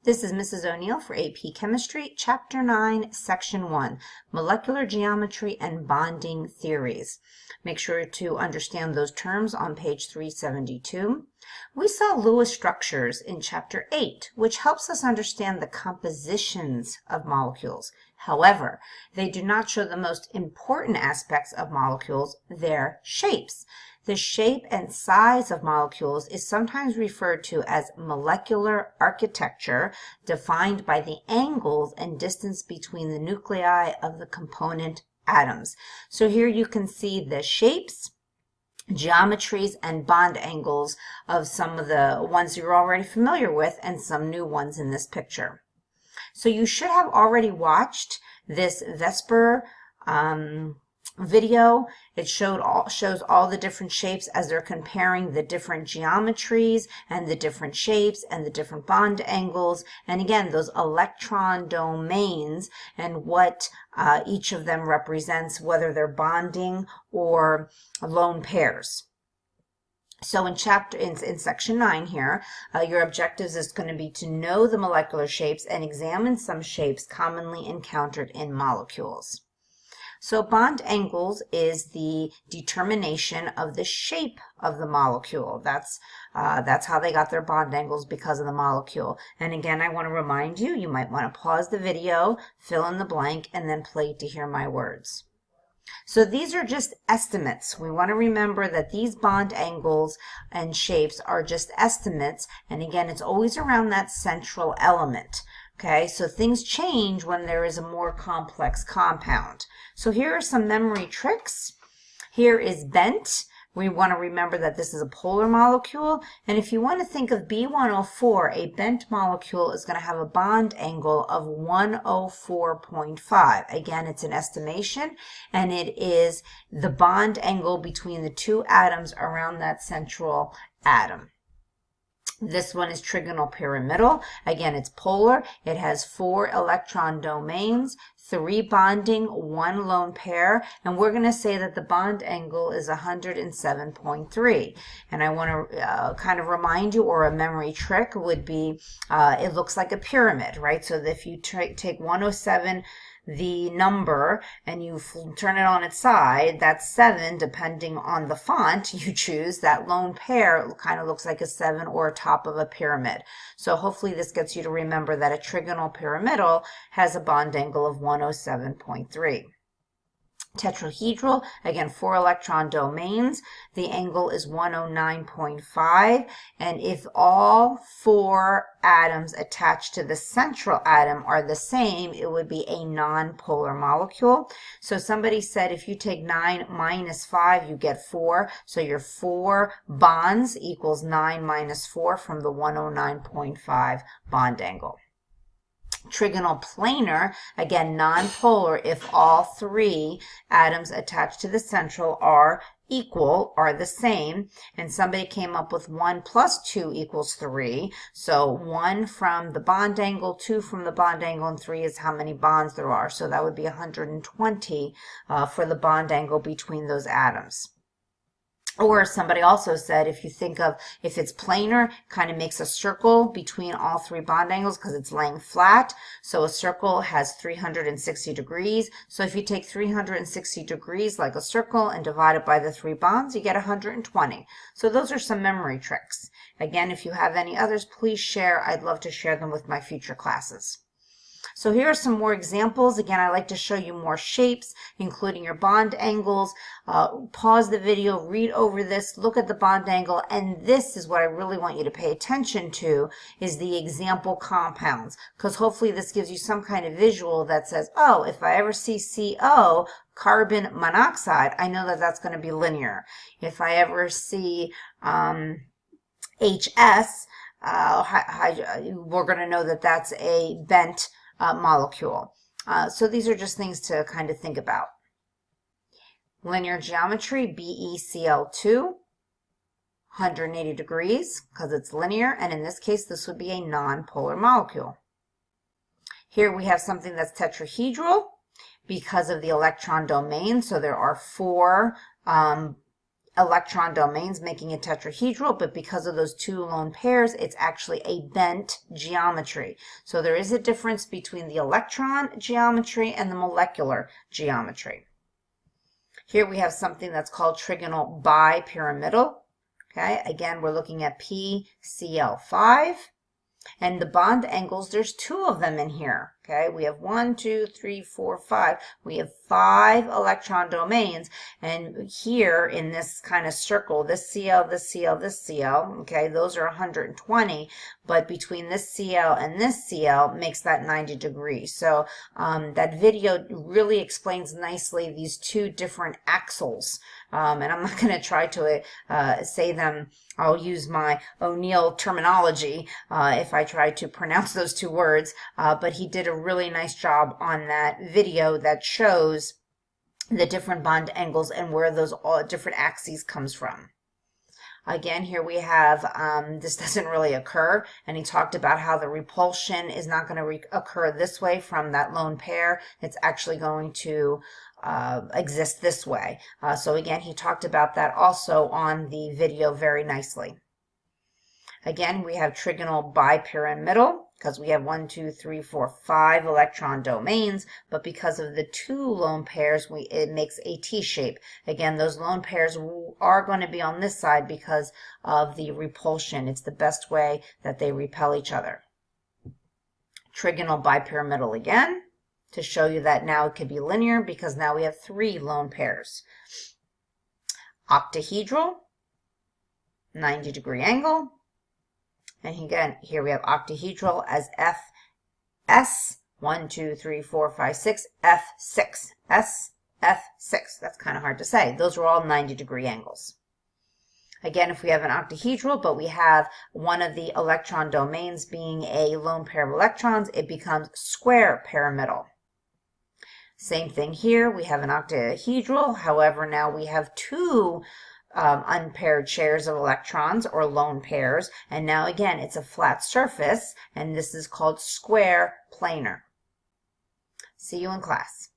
This is Mrs. O'Neill for AP Chemistry, Chapter 9, Section 1, Molecular Geometry and Bonding Theories. Make sure to understand those terms on page 372. We saw Lewis structures in Chapter 8, which helps us understand the compositions of molecules. However, they do not show the most important aspects of molecules, their shapes. The shape and size of molecules is sometimes referred to as molecular architecture, defined by the angles and distance between the nuclei of the component atoms. So here you can see the shapes, geometries, and bond angles of some of the ones you're already familiar with and some new ones in this picture. So you should have already watched this Vesper video. It shows all the different shapes as they're comparing the different geometries and the different shapes and the different bond angles, and again those electron domains and what each of them represents, whether they're bonding or lone pairs. So in section 9 here, your objectives is going to be to know the molecular shapes and examine some shapes commonly encountered in molecules. So bond angles is the determination of the shape of the molecule. That's how they got their bond angles, because of the molecule. And again, I want to remind you, you might want to pause the video, fill in the blank, and then play to hear my words. So these are just estimates. We want to remember that these bond angles and shapes are just estimates. And again, it's always around that central element. Okay, so things change when there is a more complex compound. So here are some memory tricks. Here is bent. We want to remember that this is a polar molecule. And if you want to think of B104, a bent molecule is going to have a bond angle of 104.5. Again, it's an estimation, and it is the bond angle between the two atoms around that central atom. This one is Trigonal Pyramidal. Again, it's polar. It has 4 electron domains, 3 bonding, 1 lone pair, and we're going to say that the bond angle is 107.3. And I want to kind of remind you, or a memory trick would be, it looks like a pyramid, right? So if you take 107, the number, and you turn it on its side, that's 7, depending on the font you choose. That lone pair kind of looks like a 7 or a top of a pyramid. So hopefully this gets you to remember that a trigonal pyramidal has a bond angle of 107.3. Tetrahedral, again 4 electron domains, the angle is 109.5, and if all 4 atoms attached to the central atom are the same, it would be a non-polar molecule. So somebody said if you take 9 minus 5, you get 4, so your 4 bonds equals 9 minus 4 from the 109.5 bond angle. Trigonal planar, again non-polar, if all 3 atoms attached to the central are equal, are the same, and somebody came up with 1 plus 2 equals 3, so 1 from the bond angle, 2 from the bond angle, and 3 is how many bonds there are, so that would be 120 for the bond angle between those atoms. Or somebody also said, if you think of, if it's planar, kind of makes a circle between all 3 bond angles because it's laying flat. So a circle has 360 degrees. So if you take 360 degrees like a circle and divide it by the 3 bonds, you get 120. So those are some memory tricks. Again, if you have any others, please share. I'd love to share them with my future classes. So here are some more examples. Again, I like to show you more shapes, including your bond angles. Pause the video, read over this, look at the bond angle, and this is what I really want you to pay attention to, is the example compounds, because hopefully this gives you some kind of visual that says, oh, if I ever see CO, carbon monoxide, I know that that's going to be linear. If I ever see HS, we're going to know that that's a bent molecule. So these are just things to kind of think about. Linear geometry, BeCl2, 180 degrees because it's linear, and in this case this would be a non-polar molecule. Here we have something that's tetrahedral because of the electron domain, so there are 4 electron domains, making it tetrahedral, but because of those two lone pairs, it's actually a bent geometry. So there is a difference between the electron geometry and the molecular geometry. Here we have something that's called Trigonal Bi-Pyramidal. Okay, again, we're looking at PCl5. And the bond angles, there's two of them in here. Okay, we have 1, 2, 3, 4, 5. We have 5 electron domains. And here in this kind of circle, this Cl, this Cl, this Cl, okay, those are 120. But between this Cl and this Cl makes that 90 degrees. So that video really explains nicely these two different axles. And I'm not going to try to say them. I'll use my O'Neill terminology if I try to pronounce those two words. But he did a really nice job on that video that shows the different bond angles and where those all different axes comes from. Again, here we have, this doesn't really occur, and he talked about how the repulsion is not going to occur this way from that lone pair. It's actually going to exist this way. So again, he talked about that also on the video very nicely. Again, we have Trigonal Bi-Pyramidal because we have 1, 2, 3, 4, 5 electron domains, but because of the two lone pairs, it makes a T-shape. Again, those lone pairs are going to be on this side because of the repulsion. It's the best way that they repel each other. Trigonal Bi-Pyramidal again, to show you that now it could be linear because now we have 3 lone pairs. Octahedral, 90-degree angle. And again, here we have octahedral as FS, 1, 2, 3, 4, 5, 6, F6, S, F6. That's kind of hard to say. Those are all 90-degree angles. Again, if we have an octahedral, but we have one of the electron domains being a lone pair of electrons, it becomes square pyramidal. Same thing here. We have an octahedral. However, now we have 2 unpaired chairs of electrons or lone pairs, and now again it's a flat surface, and this is called square planar. See you in class.